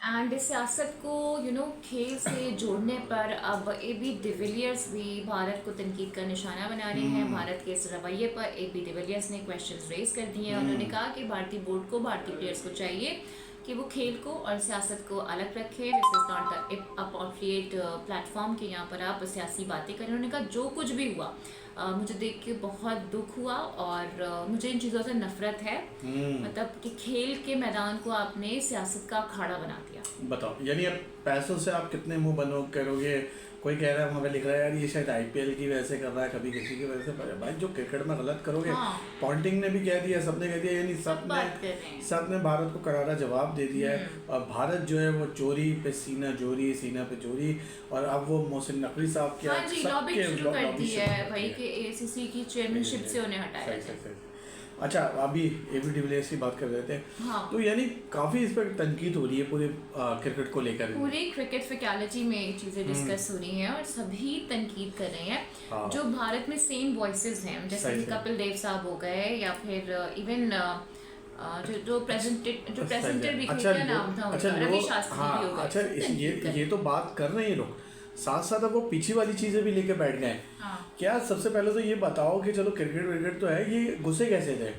And सियासत को खेल से जोड़ने पर अब एबी डिविलियर्स भी भारत को तनकीद का निशाना बना रहे हैं। भारत के इस रवैये पर एबी डिविलियर्स ने क्वेश्चंस रेज कर दिए हैं। उन्होंने कहा कि भारतीय बोर्ड को भारतीय प्लेयर्स को चाहिए कि वो खेल को और सियासत को अलग रखें। This is not the appropriate platform कि यहाँ पर आप सियासी बातें करें। उन्होंने कहा जो कुछ भी हुआ मुझे देख के बहुत दुख हुआ और मुझे इन चीज़ों से नफरत है। मतलब कि खेल के मैदान को आपने सियासत का अखाड़ा बना दिया। बताओ, यानी अब पैसों से आप कितने मुंह बनो करोगे। कोई कह रहा है, वहाँ पे लिख रहा है यार ये शायद आईपीएल की वजह से कर रहा है, कभी किसी की वजह से। भाई जो क्रिकेट में गलत करोगे, पॉन्टिंग ने भी कह दिया, सबने कह दिया, यानी सबने भारत को करारा जवाब दे दिया है। और भारत जो है वो चोरी पे सीना पे चोरी। और अब वो मोहसिन नकवी साहब क्या शुरू कर दी है भाई कि एसीसी की चेयरमैनशिप से उन्हें हटाया। अच्छा, अभी एबी डिविलियर्स की बात कर रहे थे। हाँ। तो यानी काफी इस पर तनकीद हो रही है पूरे क्रिकेट को लेकर। पूरे क्रिकेट फिकैलिटी में चीजें डिस्कस हो रही हैं और सभी तनकीद कर रहे हैं। हाँ। जो भारत में सेम वॉइसेस हैं, जैसे कि कपिल देव साहब हो गए या फिर इवन जो प्रेजेंटर भी क्या नाम था उनका, रवि शास्त्री भी हो गए। अच्छा, ये तो बात कर रहे हैं लोग, साथ साथ अब वो पीछे वाली चीजें भी लेके बैठ गए। हाँ। क्या सबसे पहले तो ये बताओ कि चलो क्रिकेट तो है, ये घुसे कैसे थे?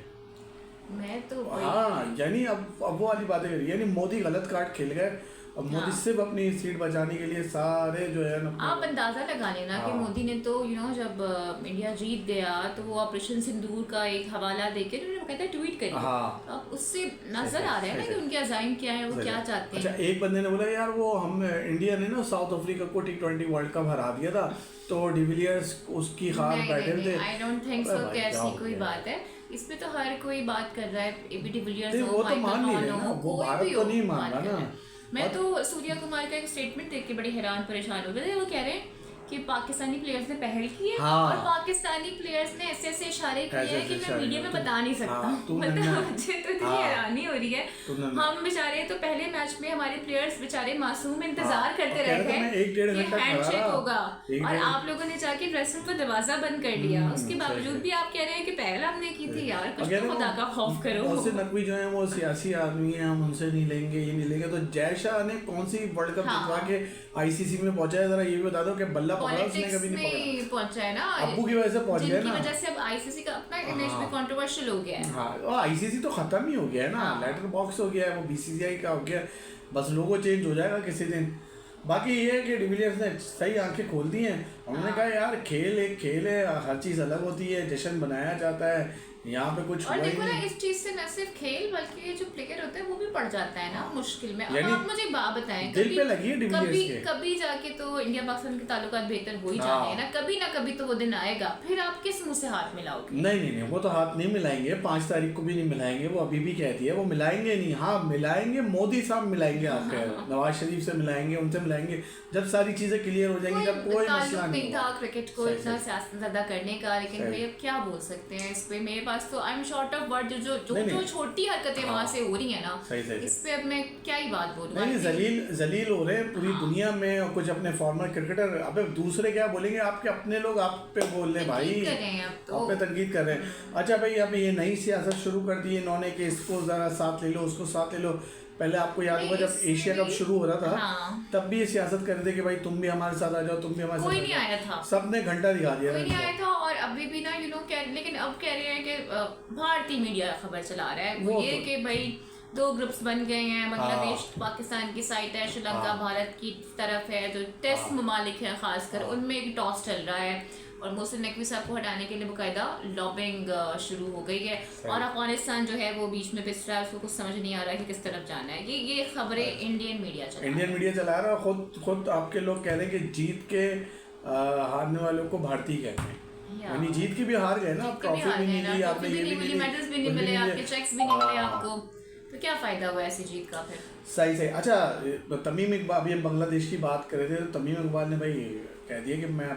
मैं तो हाँ, यानी अब वो वाली बातें करी, यानी मोदी गलत कार्ड खेल गए। अब मोदी सिर्फ अपनी सीट बचाने के लिए सारे जो है ना, आप अंदाजा लगा लेना कि मोदी ने तो जब इंडिया जीत गया तो वो ऑपरेशन सिंदूर का एक हवाला देके उन्होंने कहता है ट्वीट करिए। हाँ। अब उससे नजर आ रहा है ना कि उनके अज़ाइम क्या है, वो क्या चाहते हैं। अच्छा, एक बंदे ने बोला यार वो हम इंडिया ने ना साउथ अफ्रीका को T20 वर्ल्ड कप हरा दिया था, तो डिविलियर्स उसकी खार बैठे थे। आई डोंट थिंक सो कि ऐसी कोई बात है। इस पे तो हर कोई बात कर रहा है, एबी डिविलियर्स वो तो मान नहीं रहे ना, वो भारत तो नहीं मान रहा ना। मैं तो सूर्या कुमार का एक स्टेटमेंट देख के बड़ी हैरान परेशान हो गए थे। वो कह रहे हैं कि पाकिस्तानी प्लेयर्स ने पहल की है। हाँ। और पाकिस्तानी प्लेयर्स ने ऐसे इशारे किए हैं कि मैं मीडिया में बता नहीं सकता। मतलब मुझे तो इतनी हैरानी हो रही है। हम बेचारे तो पहले मैच में हमारे प्लेयर्स बेचारे मासूम इंतजार करते रहे थे कि हैंडशेक होगा, और आप लोगों ने जाके ड्रेसिंग पर दरवाजा बंद कर दिया। उसके बावजूद भी आप कह रहे हैं कि पहल हमने की थी। यार कुछ तो खुदा का खौफ करो। मोहसिन नकवी जो है वो सियासी आदमी है, हम उनसे नहीं लेंगे, ये नहीं लेंगे। तो जय शाह ने कौन सी वर्ल्ड कप जितवा के आईसीसी में पहुंचाया, जरा ये भी बता दो कि बल्ला पॉलिटिक्स में पहुंचा है ना, अब्बू की वजह से पहुंच गया ना, जिनकी वजह से अब आईसीसी का अपना इमेज भी कंट्रोवर्शियल हो गया है। हाँ, और आईसीसी तो खत्म ही हो गया है ना। लेटर बॉक्स हो गया है, वो बीसीसीआई का हो गया, बस लोगो चेंज हो जाएगा किसी दिन। बाकी ये है कि डिविलियर्स ने सही आंखें खोल दी हैं। उन्होंने कहा यार खेल एक खेल है, हर चीज अलग होती है, जश्न बनाया जाता है, यहाँ पे कुछ और देखो ना, इस चीज से न सिर्फ खेल बल्कि ये जो प्लेयर होते हैं वो भी पड़ जाता है ना मुश्किल में। अब आप मुझे बात बताएं, दिल पे लगी है डिविलियर्स के। कभी जाके तो इंडिया पाकिस्तान के ताल्लुकात बेहतर हो ही जाते हैं ना कभी तो वो दिन आएगा, फिर आप किस मुंह से हाथ मिलाओगे? नहीं, वो तो हाथ नहीं मिलाएंगे, 5 तारीख को भी नहीं मिलाएंगे, वो अभी भी कहती है वो मिलाएंगे नहीं। हाँ मिलाएंगे, मोदी साहब मिलाएंगे, आप कह रहे हो नवाज शरीफ से मिलाएंगे, उनसे मिलाएंगे जब सारी चीजें क्लियर हो जाएंगी, जब कोई मसला नहीं था क्रिकेट को इतना सियासत ज्यादा करने का। लेकिन भाई अब क्या बोल सकते हैं इस पे, मेरे पास तो I am short of word. जो छोटी हरकतें वहां से हो रही है ना, इस पे अब मैं क्या ही बात बोलूं। नहीं, जलील हो रहे हैं पूरी दुनिया में, और कुछ अपने फॉर्मर क्रिकेटर। अबे दूसरे क्या बोलेंगे, आपके अपने लोग आप पे बोल रहे भाई, आप पे तनकीद कर रहे हैं। अच्छा भाई, अब ये नई सियासत शुरू कर दी इन्होंने कि इसको जरा साथ ले लो, उसको साथ ले लो। पहले आपको याद होगा जब एशिया कप शुरू हो रहा था, तब भी ये सियासत कर रहे थे कि भाई तुम भी हमारे साथ आ जाओ, तुम भी हमारे साथ। कोई नहीं आया था, सबने घंटा दिखा दिया, कोई नहीं आया था। और अभी भी ना लेकिन अब कह रहे हैं कि भारतीय मीडिया खबर चला रहा है वो ये कि भाई 2 ग्रुप्स बन गए हैं। बांग्लादेश पाकिस्तान की साइड है, श्रीलंका भारत की तरफ है, जो टेस्ट ममालिक है खासकर उनमें एक टॉस चल रहा है। और मोहसिन नकवी साहब को हटाने के लिए बाकायदा लॉबिंग शुरू हो गई है। और अफगानिस्तान जो है वो बीच में पिस रहा है, उसको कुछ समझ नहीं आ रहा है कि किस तरफ जाना है। ये खबरें इंडियन मीडिया चला रहा है। खुद आपके लोग कह रहे हैं कि जीत के हारने वालों को भारतीय कहते हैं, यानी जीत की भी हार गए ना, आप ट्रॉफी भी नहीं ली, आपने ये भी नहीं, मेडल्स भी नहीं मिले, आपके चेक्स भी नहीं मिले आपको, तो क्या फायदा हुआ ऐसी जीत का फिर? सही। अच्छा, तमीम इकबाल, अभी हम बांग्लादेश की बात कर रहे थे, तो तमीम इकबाल ने भाई कह दिया कि मैं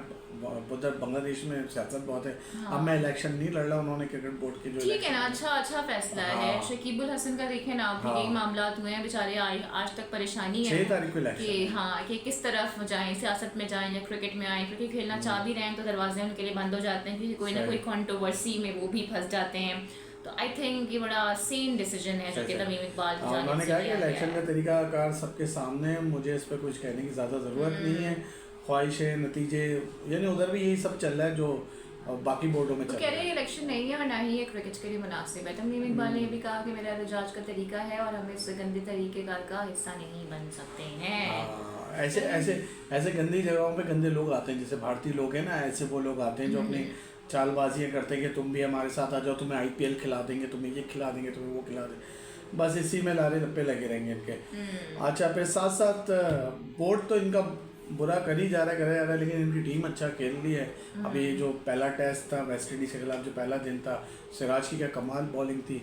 उधर बांग्लादेश में सियासत बहुत है, अब मैं इलेक्शन नहीं लड़ रहा। उन्होंने क्रिकेट बोर्ड के जो ठीक है ना, अच्छा फैसला है। शकीबुल हसन का देखें ना, आप यही मामला हुए हैं बेचारे, आज तक परेशानी है 6 तारीख को इलेक्शन कि किस तरफ जाएं, सियासत में जाएं या क्रिकेट में आए। क्रिकेट खेलना चाह भी रहे हैं तो दरवाजे उनके लिए बंद हो जाते हैं, क्योंकि कोई ना कोई कंट्रोवर्सी में वो भी फंस जाते हैं। तो आई थिंक ये बड़ा सेम डिसीजन है जो कि तमीम इकबाल की जानिब उन्होंने से कहा कि लिया गया इलेक्शन है। का तरीकाकार सबके सामने है, मुझे इस पर कुछ कहने की ज़्यादा ज़रूरत नहीं है, ख्वाहिशें नतीजे, यानी उधर भी यही सब चल रहा है जो बाकी बोर्डों में वो चल कह रहा रहे है। हैं इलेक्शन नहीं है और ना ही ये क्रिकेट के लिए मुनासिब है। तमीम इकबाल ने ये भी कहा कि मेरा एहतजाज का तरीका है और हम इस गंदे तरीक़ेकार का हिस्सा नहीं बन सकते हैं। हाँ, ऐसे ऐसे ऐसे गंदी जगहों पे गंदे लोग आते हैं, जैसे भारतीय लोग हैं ना, ऐसे वो लोग आते हैं जो अपनी चालबाजियाँ करते हैं कि तुम भी हमारे साथ आ जाओ, तुम्हें IPL खिला देंगे, तुम्हें ये खिला देंगे, तुम्हें वो खिला देंगे, बस इसी में लारे लप्पे लगे रहेंगे इनके। अच्छा, फिर साथ साथ बोर्ड तो इनका बुरा कर ही जा रहा है, लेकिन इनकी टीम अच्छा खेल रही है। अभी जो पहला टेस्ट था वेस्ट इंडीज के खिलाफ, जो पहला दिन था, सिराज की क्या कमाल बॉलिंग थी।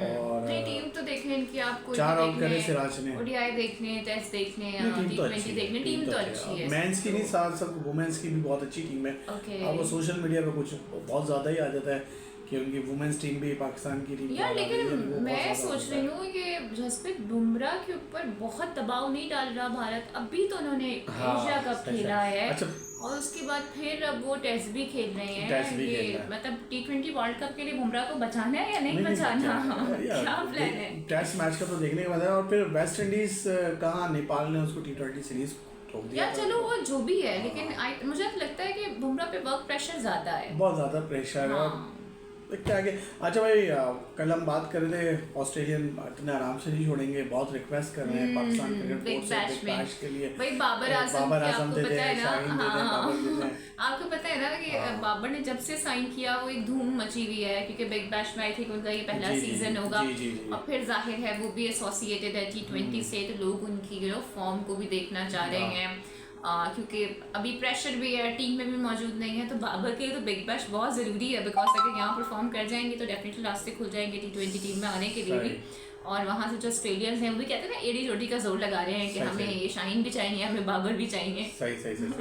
और नहीं, टीम तो देखने इनकी आपको 4 आउट करे सिराज ने। ODI देखने, टेस्ट देखने, टीम तो अच्छी T20 है, देखने, टीम तो अच्छी है। मेंस की नहीं, साथ साथ वुमेन्स की भी बहुत अच्छी टीम है। अब वो सोशल मीडिया पे कुछ बहुत ज़्यादा ही आ जाता है कि उनकी वुमेन्स टीम भी पाकिस्तान की टीम यार, लेकिन मैं सोच रही हूँ ये जसप्रीत बुमराह के ऊपर बहुत दबाव नहीं डाल रहा भारत। अभी तो उन्होंने एशिया कप खेला है। अच्छा, और उसके बाद फिर अब वो टेस्ट भी खेल रहे हैं। टेस्ट भी ये खेल रहे हैं। मतलब T20 वर्ल्ड कप के लिए बुमराह को बचाना है या नहीं बचाना, क्या प्लान है? टेस्ट मैच का तो देखने के बाद है। और फिर वेस्ट इंडीज कहाँ, नेपाल ने उसको T20 सीरीज ठोक दिया। यार चलो वो जो भी है, लेकिन मुझे लगता है कि बुमराह पे वर्क प्रेशर ज्यादा है, बहुत ज़्यादा प्रेशर है। हाँ। देखते आगे। अच्छा भाई, कल हम बात कर रहे थे ऑस्ट्रेलियन इतने आराम से नहीं छोड़ेंगे, बहुत रिक्वेस्ट कर रहे हैं पाकिस्तान क्रिकेट बोर्ड से बिग बैश के लिए। भाई बाबर आजम की आपको दे पता है दें, ना, शाहीन दे दें, बाबर दे दें। आपको पता है ना कि बाबर ने जब से साइन किया वो एक धूम मची हुई है, क्योंकि बिग बैश में आई थिंक उनका ये पहला जी, सीजन होगा। जी। और फिर जाहिर है वो भी एसोसिएटेड है T20 से, तो लोग उनकी फॉर्म को भी देखना चाह रहे हैं। क्योंकि अभी प्रेशर भी है, टीम में भी मौजूद नहीं है, तो बाबर के लिए तो बिग बैश बहुत ज़रूरी है। बिकॉज अगर यहाँ परफॉर्म कर जाएंगे तो डेफिनेटली रास्ते खुल जाएंगे T20 टीम में आने के लिए भी। और वहाँ से जो ऑस्ट्रेलियंस हैं वो भी कहते हैं ना, एडी जोड़ी का जोर लगा रहे हैं कि हमें ये शाहीन भी चाहिए, हमें बाबर भी चाहिए। सही।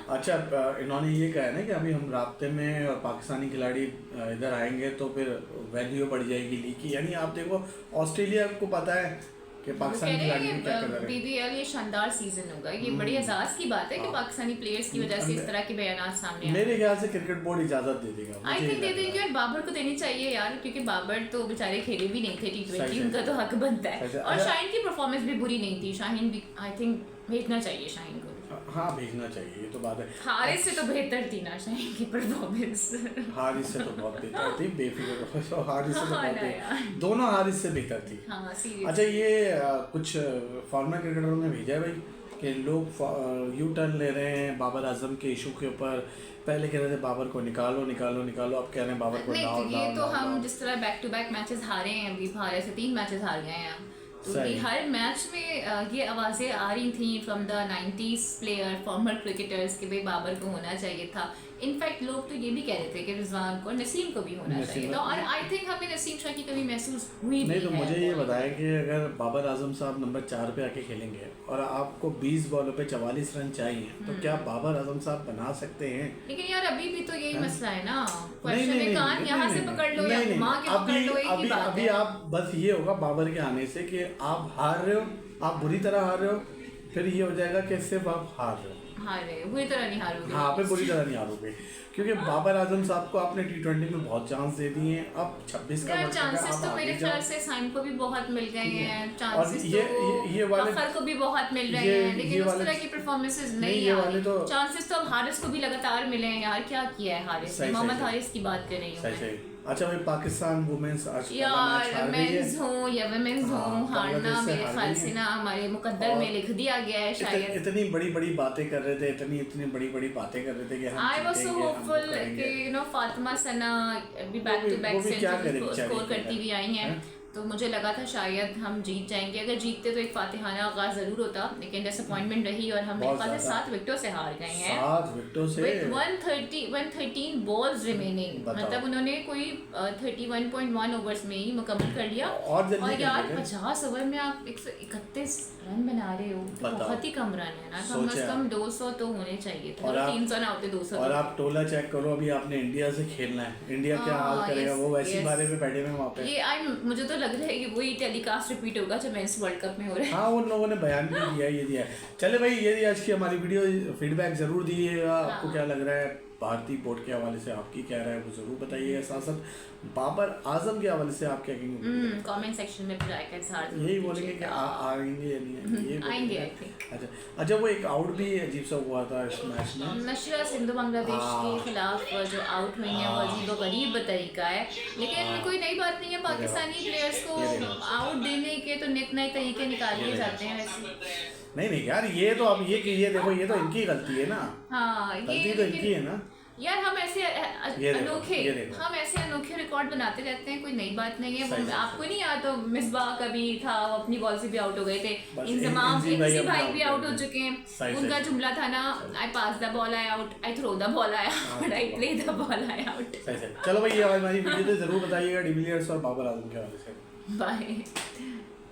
अच्छा, इन्होंने ये कहा है ना कि अभी हम राब्ते में और पाकिस्तानी खिलाड़ी इधर आएंगे तो फिर वैल्यू बढ़ जाएगी लीग की। यानी आप देखो, ऑस्ट्रेलिया को पता है कि पाकिस्तानी खिलाड़ी क्या कर रहे हैं। BBL ये शानदार सीजन होगा। ये बड़ी एहसास की बात है कि पाकिस्तानी प्लेयर्स की वजह से इस तरह के बयान सामने आए। मेरे ख्याल से क्रिकेट बोर्ड इजाजत दे देगा। आई थिंक दे देंगे, और बाबर को देनी चाहिए यार, क्योंकि बाबर तो बेचारे खेले भी नहीं थे T20, उनका तो हक बनता है। और शाहीन की परफॉर्मेंस भी बुरी नहीं थी। शाहीन भी आई थिंक भेजना चाहिए शाहीन को। हाँ, भेजना चाहिए, ये तो बात है। हारिस से तो बेहतर थी ना शाहीन की परफॉर्मेंस। हारिस से तो बहुत बेहतर थी, बेफिक्र। हारिस से तो हाँ बहुत ना यार। दोनों हारिस से बेहतर थी। हाँ सीरियस। अच्छा, ये कुछ फॉर्मर क्रिकेटरों ने भेजा है भाई कि लोग यू टर्न ले रहे हैं बाबर आजम के इशू के ऊपर। पहले कह रहे थे बाबर को निकालो, अब कह रहे हैं बाबर को नहीं, लाओ। तो ये तो हम जिस तरह बैक टू बैक मैचेस हारे हैं, अभी भारत से 3 मैचेस हार गए हैं, तो हर मैच में ये आवाज़ें आ रही थी from the 90s player, farmer cricketers कि भाई बाबर को होना चाहिए था। इनफैक्ट लोग तो ये भी कह रहे थे कि रिजवान को, नसीम को भी होना चाहिए था। और आई थिंक हमें नसीम शाह की कभी महसूस हुई नहीं। तो है। मुझे ये बताया कि अगर बाबर आजम साहब नंबर 4 पे आके खेलेंगे और आपको 20 बॉलों पे 44 रन चाहिए, तो क्या बाबर आजम साहब बना सकते हैं? लेकिन यार अभी भी तो यही मसला है ना, क्वेश्चन है कान यहाँ से पकड़ लो या घुमा के पकड़ लो, एक ही बात है। अभी आप बस ये होगा बाबर के आने से कि आप हार रहे हो, आप बुरी तरह हार रहे हो, फिर ये हो जाएगा कि सिर्फ आप हार रहे हो, बुरी तरह नहीं हारोगे। हाँ, पे बुरी तरह नहीं हारोगे, क्योंकि बाबर आजम साहब को आपने T20 में बहुत चांस दे दिए हैं। अब 26 का चांसेस तो मेरे ख्याल से साइम को भी बहुत मिल गए हैं, चांसेस ये वाले अफर को भी बहुत मिल रहे हैं, लेकिन उस तरह की परफॉर्मेंसेस नहीं आ रही। चांसेस तो अब हारिस को भी लगातार मिले हैं यार, क्या किया है हारिस ने, मोहम्मद हारिस की बात कर रही हूँ मैं। अच्छा भाई, पाकिस्तान वुमेन्स यार मेंस हो या वुमेन्स हो, हारना मेरे ख्याल से ना हमारे मुकद्दर में लिख दिया गया है शायद। इतनी बड़ी बातें कर रहे थे, इतनी बड़ी बातें कर रहे थे कि हम आई वाज सो होपफुल कि फातिमा सना भी बैक टू बैक स्कोर करती हुई आई हैं, तो मुझे लगा था शायद हम जीत जाएंगे। अगर जीतते तो एक फातिहाना आगाज जरूर होता, लेकिन डिसअपॉइंटमेंट रही और हम 7 विकेटों से हार गए हैं। 7 विकेटों से विद 113 बॉल्स रिमेनिंग, मतलब उन्होंने कोई 31.1 ओवर्स में ही मुकम्मल कर लिया। और यार 50 ओवर में आप 131 रन बना रहे हो, तो बहुत ही कम रन है ना, कम से कम 200 तो होने चाहिए थे, 300 ना होते 200। और आप टोला चेक करो, अभी आपने इंडिया से खेलना है, इंडिया क्या हाल करेगा, वो वैसी बारे में बैठे हुए वहाँ पे। ये मुझे तो लग रहा है कि वही टेलीकास्ट रिपीट होगा जो मेंस वर्ल्ड कप में हो रहा है। हाँ, उन लोगों ने बयान भी दिया, ये दिया है। चले भाई, ये आज की हमारी वीडियो, फीडबैक जरूर दीजिएगा, आपको क्या लग रहा है, भारतीय बोर्ड के हवाले से आपकी क्या राय है वो ज़रूर बताइएगा। साथ साथ बाबर आजम के हवाले से आप क्या कहेंगे? कमेंट सेक्शन में राय का इजहार जरूर यही बोलेंगे कि कीजिएगा। आएंगे या नहीं आएंगे? ये आएंगे बोलेंगे। I think. अच्छा, वो एक आउट भी अजीब सा हुआ था इस मैच में। नशरा सिंधु बांग्लादेश के खिलाफ जो आउट हुई है वो अजीब व गरीब तरीका है, लेकिन कोई नई बात नहीं है। पाकिस्तानी प्लेयर्स को आउट देने के तो नित नए तरीके निकाल लिए जाते हैं वैसे। नहीं यार, ये तो अब ये देखो, ये तो इनकी गलती है ना। हाँ, गलती तो इनकी है ना यार। हम ऐसे ये अनोखे रिकॉर्ड बनाते रहते हैं, कोई नई बात नहीं है। वो आपको नहीं याद तो मिसबाह कभी था, वो अपनी बॉल से भी आउट हो गए थे। इंजी भाई भी आउट हो चुके हैं। उनका जुमला था ना, I pass the ball, I out, I throw the ball, I out, I play the ball, I out. चलो भाई, ये हमारी वीडियो तो जरूर बताइएगा डिविलियर्स और बाबर आजम के हवाले से। बाय।